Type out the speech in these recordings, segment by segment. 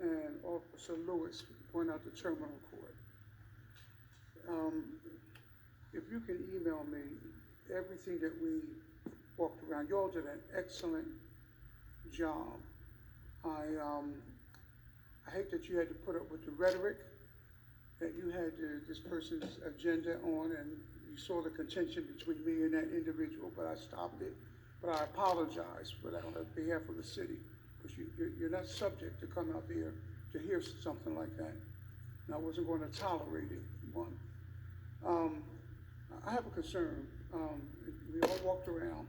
and Officer Lewis went out to terminal court. If you can email me everything that we walked around, you all did an excellent job. I hate that you had to put up with the rhetoric, that you had this person's agenda on, and you saw the contention between me and that individual, but I stopped it. But I apologize for that on behalf of the city, because you're not subject to come out there to hear something like that. And I wasn't going to tolerate it, one. I have a concern. We all walked around.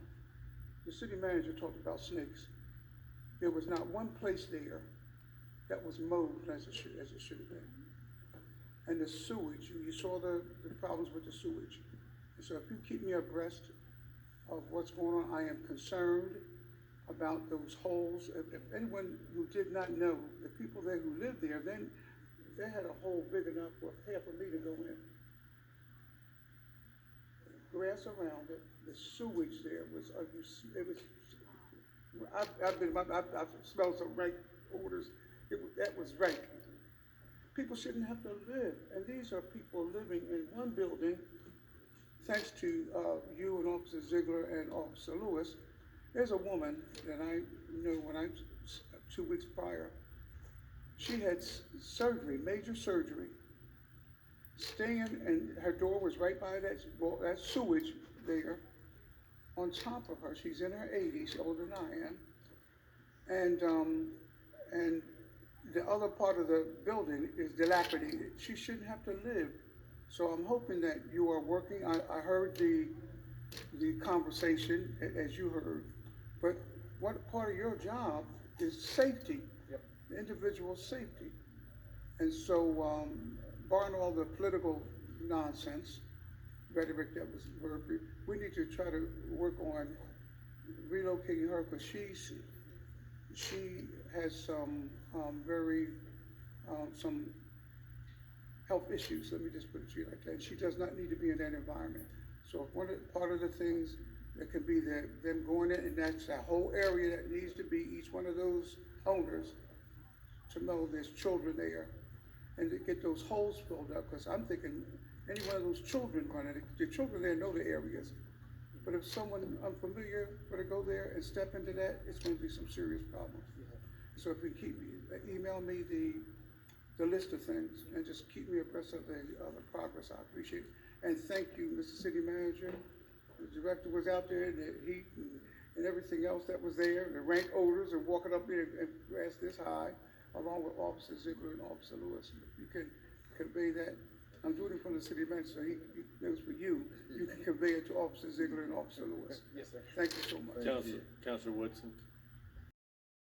The city manager talked about snakes. There was not one place there that was mowed as it should have been. And the sewage, you saw the problems with the sewage. And so if you keep me abreast of what's going on, I am concerned about those holes. If anyone who did not know, the people there who lived there, then they had a hole big enough for half a meter to go in. Grass around it, the sewage there was, I've smelled some rank odors. That was rank. People shouldn't have to live, and these are people living in one building. Thanks to you and Officer Ziegler and Officer Lewis, there's a woman that I knew when 2 weeks prior, she had surgery, major surgery, staying, and her door was right by that sewage there. On top of her, she's in her 80s, older than I am, and the other part of the building is dilapidated. She shouldn't have to live. So I'm hoping that you are working. I heard the conversation, as you heard, but what part of your job is safety, yep. The individual safety. And so, barring all the political nonsense, rhetoric that was verbal, we need to try to work on relocating her, because she has some some health issues, let me just put it to you like that. And she does not need to be in that environment. So part of the things that can be them going in, and that's that whole area that needs to be, each one of those owners to know there's children there, and to get those holes filled up, because I'm thinking any one of those children running, the children there know the areas. But if someone unfamiliar were to go there and step into that, it's going to be some serious problems. So if you email me the list of things, and just keep me abreast of the progress, I appreciate it. And thank you, Mr. City Manager. The director was out there, and the heat and everything else that was there, the rank odors, and walking up there and grass this high, along with Officer Ziegler and Officer Lewis. You can convey that. I'm doing it from the city manager, so he knows for you. You can convey it to Officer Ziegler and Officer Lewis. Yes, sir. Thank you so much. Councilor Woodson.